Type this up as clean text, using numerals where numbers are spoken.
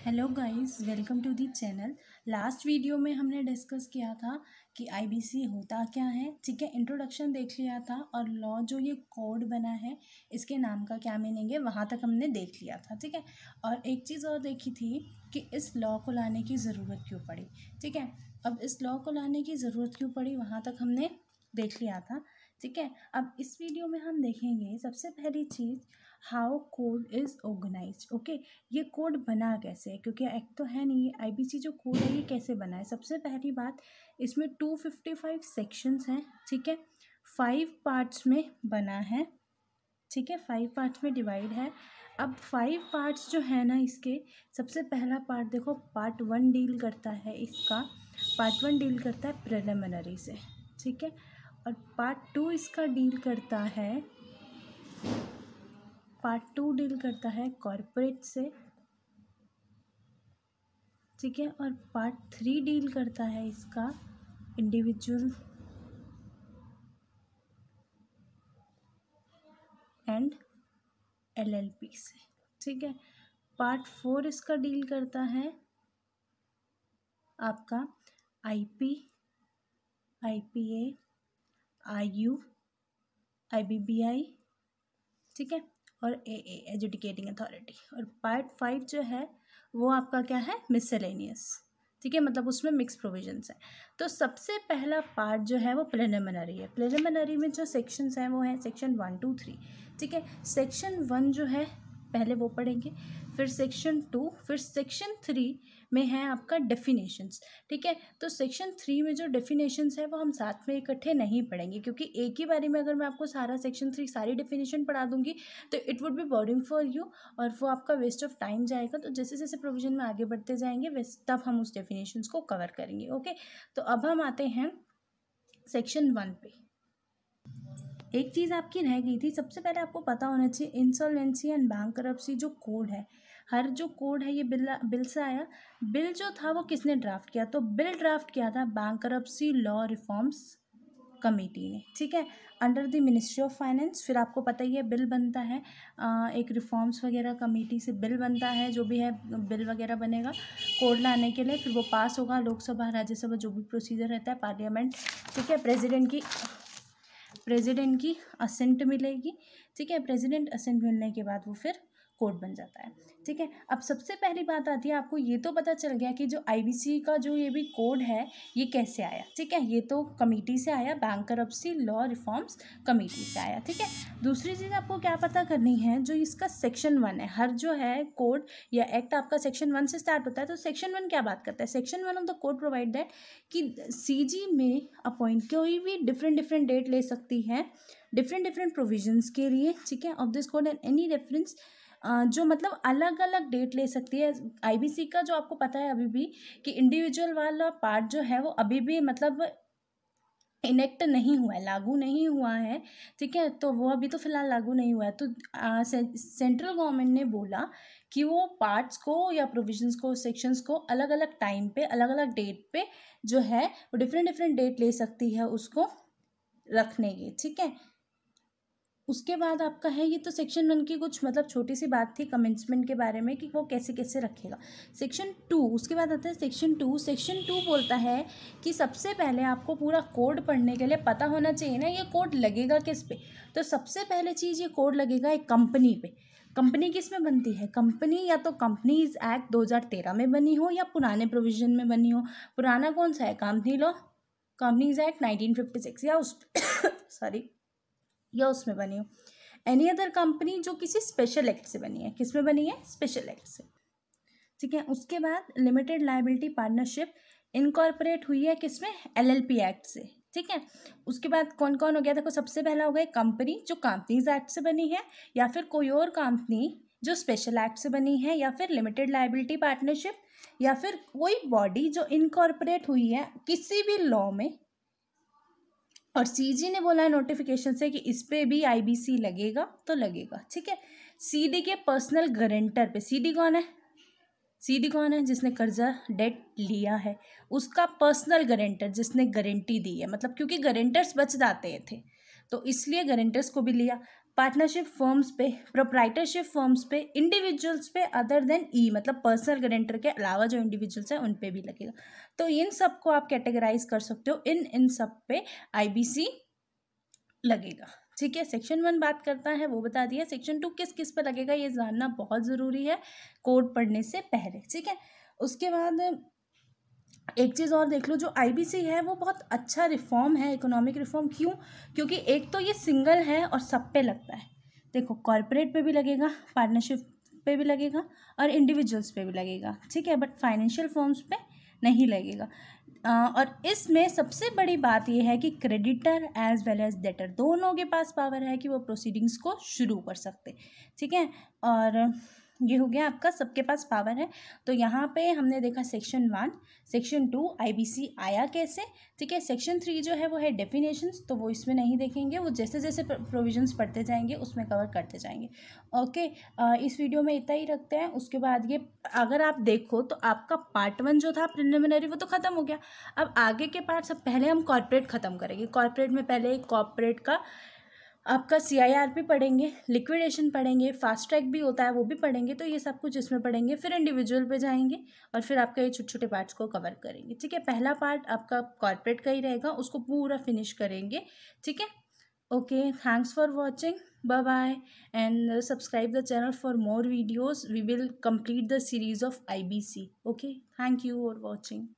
Hello guys, welcome to the channel. Last video में हमने discuss किया था कि आईबीसी होता क्या है। ठीक है, इंट्रोडक्शन देख लिया था और लॉ जो ये कोड बना है इसके नाम का क्या मीनिंग है वहाँ तक हमने देख लिया था। ठीक है, और एक चीज़ और देखी थी कि इस लॉ को लाने की ज़रूरत क्यों पड़ी। ठीक है, अब इस लॉ को लाने की ज़रूरत क्यों पड़ी वहाँ तक हमने देख लिया था। ठीक है, अब इस वीडियो में हम देखेंगे सबसे पहली चीज़ how code is organised. Okay, ये कोड बना कैसे है, क्योंकि एक तो है नहीं, ये आईबीसी जो कोड है ये कैसे बना है। सबसे पहली बात, इसमें 255 सेक्शंस हैं। ठीक है, 5 पार्ट्स में बना है। ठीक है, 5 पार्ट्स में डिवाइड है। अब 5 पार्ट्स जो है ना इसके, सबसे पहला पार्ट देखो, पार्ट 1 डील करता है इसका, पार्ट 1 डील करता है प्रिलिमिनरी से। ठीक है, और पार्ट 2 इसका डील करता है, पार्ट 2 डील करता है कॉर्पोरेट से। ठीक है, और पार्ट 3 डील करता है इसका इंडिविजुअल एंड एलएलपी से। ठीक है, पार्ट 4 इसका डील करता है आपका आईपी, आईपीए, आईयू, आईबीबीआई। ठीक है, और एए एजुकेटिंग अथॉरिटी। और पार्ट 5 जो है वो आपका क्या है, मिसलेनियस। ठीक है, मतलब उसमें मिक्स प्रोविजंस है। तो सबसे पहला पार्ट जो है वो प्रिलिमिनरी है। प्रिलिमिनरी में जो सेक्शंस हैं वो हैं सेक्शन 1 2 3। ठीक है, सेक्शन 1 जो है पहले वो पढ़ेंगे, फिर सेक्शन 2, फिर सेक्शन 3 में है आपका डेफिनेशंस। ठीक है, तो सेक्शन 3 में जो डेफिनेशंस है वो हम साथ में इकट्ठे नहीं पढ़ेंगे, क्योंकि एक ही बारी में अगर मैं आपको सारा सेक्शन 3 सारी डेफिनेशन पढ़ा दूंगी तो it would be boring for you और वो आपका वेस्ट ऑफ टाइम जाएगा। तो जैसे जैसे प्रोविजन में आगे बढ़ते जाएंगे वैसे तब हम उस डेफिनेशंस को कवर करेंगे। ओके, तो अब हम आते हैं सेक्शन 1 पे। एक चीज़ आपकी रह गई थी, सबसे पहले आपको पता होना चाहिए इंसॉल्वेंसी एंड बैंकरप्सी जो कोड है, हर जो कोड है ये बिल से आया। बिल जो था वो किसने ड्राफ्ट किया, तो बिल ड्राफ्ट किया था बैंकरप्सी लॉ रिफॉर्म्स कमेटी ने। ठीक है, under the ministry of finance. फिर आपको पता ही है बिल बनता है एक रिफॉर्म्स वगैरह कमेटी से बिल बनता है, जो भी है बिल वगैरह बनेगा कोड लाने के लिए, फिर वो पास होगा लोकसभा राज्यसभा जो भी प्रोसीजर रहता है पार्लियामेंट। ठीक है, प्रेसिडेंट की असेंट मिलेगी। ठीक है, प्रेसिडेंट असेंट मिलने के बाद वो फिर कोड बन जाता है। ठीक है, अब सबसे पहली बात आती है, आपको ये तो पता चल गया कि जो आईबीसी का जो ये भी कोड है ये कैसे आया। ठीक है, ये तो कमेटी से आया, बैंकरप्सी लॉ रिफॉर्म्स कमेटी से आया। ठीक है, दूसरी चीज़ आपको क्या पता करनी है, जो इसका सेक्शन 1 है, हर जो है कोड या एक्ट आपका सेक्शन 1 से स्टार्ट होता है। तो सेक्शन 1 क्या बात करता है, section 1 of the code provide that कि सीजी में अपॉइंट कोई भी डिफरेंट डेट ले सकती है डिफरेंट प्रोविजंस के लिए। ठीक है, of this code and any reference जो मतलब अलग अलग डेट ले सकती है। आईबीसी का जो आपको पता है अभी भी कि इंडिविजुअल वाला पार्ट जो है वो अभी भी मतलब इनेक्ट नहीं हुआ है, लागू नहीं हुआ है। ठीक है, तो वो अभी तो फिलहाल लागू नहीं हुआ है। तो सेंट्रल गवर्नमेंट ने बोला कि वो पार्ट्स को या प्रोविजंस को सेक्शंस को अलग अलग टाइम पे अलग अलग डेट पे जो है वो डिफरेंट डेट ले सकती है उसको रखने की। ठीक है, उसके बाद आपका है, ये तो सेक्शन 1 की कुछ मतलब छोटी सी बात थी कमेंसमेंट के बारे में कि वो कैसे कैसे रखेगा। सेक्शन 2, उसके बाद आता है सेक्शन 2। सेक्शन 2 बोलता है कि सबसे पहले आपको पूरा कोड पढ़ने के लिए पता होना चाहिए ना ये कोड लगेगा किस पे। तो सबसे पहले चीज़ ये कोड लगेगा एक कंपनी पे। कंपनी किस में बनती है, कंपनी या तो कंपनीज एक्ट 2013 में बनी हो या पुराने प्रोविजन में बनी हो। पुराना कौन सा है, कंपनी लॉ, कंपनीज एक्ट 1956 या उस सॉरी या उसमें बनी हो। एनी अदर कंपनी जो किसी स्पेशल एक्ट से बनी है, किस में बनी है, स्पेशल एक्ट से। ठीक है, उसके बाद लिमिटेड लायबिलिटी पार्टनरशिप इनकॉर्पोरेट हुई है किसमें, एलएलपी एक्ट से। ठीक है, उसके बाद कौन कौन हो गया, देखो सबसे पहला हो गया कंपनी जो कंपनीज एक्ट से बनी है, या फिर कोई और कंपनी जो स्पेशल एक्ट से बनी है, या फिर लिमिटेड लायबिलिटी पार्टनरशिप, या फिर कोई बॉडी जो इनकॉर्पोरेट हुई है किसी भी लॉ में। और सीजी ने बोला है नोटिफिकेशन से कि इस पे भी आईबीसी लगेगा तो लगेगा। ठीक है, सीडी के पर्सनल गारंटर पे, सीडी कौन है, सीडी कौन है, जिसने कर्जा डेट लिया है, उसका पर्सनल गारंटर जिसने गारंटी दी है, मतलब क्योंकि गारंटर्स बच जाते थे तो इसलिए गारंटर्स को भी लिया। पार्टनरशिप फर्म्स पे, प्रोप्राइटरशिप फर्म्स पे, इंडिविजुअल्स पे अदर देन ई, मतलब पर्सनल गारंटर के अलावा जो इंडिविजुअल्स हैं उन पे भी लगेगा। तो इन सब को आप कैटेगराइज कर सकते हो, इन सब पे आईबीसी लगेगा। ठीक है, सेक्शन 1 बात करता है वो बता दिया। सेक्शन 2 किस किस पे लगेगा ये जानना बहुत ज़रूरी है कोड पढ़ने से पहले। ठीक है, उसके बाद एक चीज़ और देख लो, जो आईबीसी है वो बहुत अच्छा रिफॉर्म है, इकोनॉमिक रिफॉर्म। क्यों? क्योंकि एक तो ये सिंगल है और सब पे लगता है। देखो, कॉर्पोरेट पे भी लगेगा, पार्टनरशिप पे भी लगेगा और इंडिविजुअल्स पे भी लगेगा। ठीक है, बट फाइनेंशियल फर्म्स पे नहीं लगेगा। और इसमें सबसे बड़ी बात यह है कि creditor as well as debtor दोनों के पास पावर है कि वो प्रोसीडिंग्स को शुरू कर सकते। ठीक है, और ये हो गया आपका, सबके पास पावर है। तो यहाँ पे हमने देखा सेक्शन 1, सेक्शन 2 आईबीसी आया कैसे। ठीक है, सेक्शन 3 जो है वो है डेफिनेशंस, तो वो इसमें नहीं देखेंगे, वो जैसे जैसे प्रोविजंस पढ़ते जाएंगे उसमें कवर करते जाएंगे। ओके, इस वीडियो में इतना ही रखते हैं। उसके बाद ये अगर आप देखो तो आपका पार्ट 1 जो था प्रिलिमिनरी वो तो ख़त्म हो गया। अब आगे के पार्ट सब पहले हम कॉर्पोरेट ख़त्म करेंगे। कॉर्पोरेट में पहले कॉर्पोरेट का आपका CIRP पढ़ेंगे, लिक्विडेशन पढ़ेंगे, फास्ट ट्रैक भी होता है वो भी पढ़ेंगे। तो ये सब कुछ इसमें पढ़ेंगे, फिर इंडिविजुअल पे जाएंगे और फिर आपका ये छोटे छोटे पार्ट्स को कवर करेंगे। ठीक है, पहला पार्ट आपका कॉर्पोरेट का ही रहेगा, उसको पूरा फिनिश करेंगे। ठीक है, okay, thanks for watching, bye bye, and subscribe the channel for more videos. We will complete the series of IBC. Okay, thank you for watching.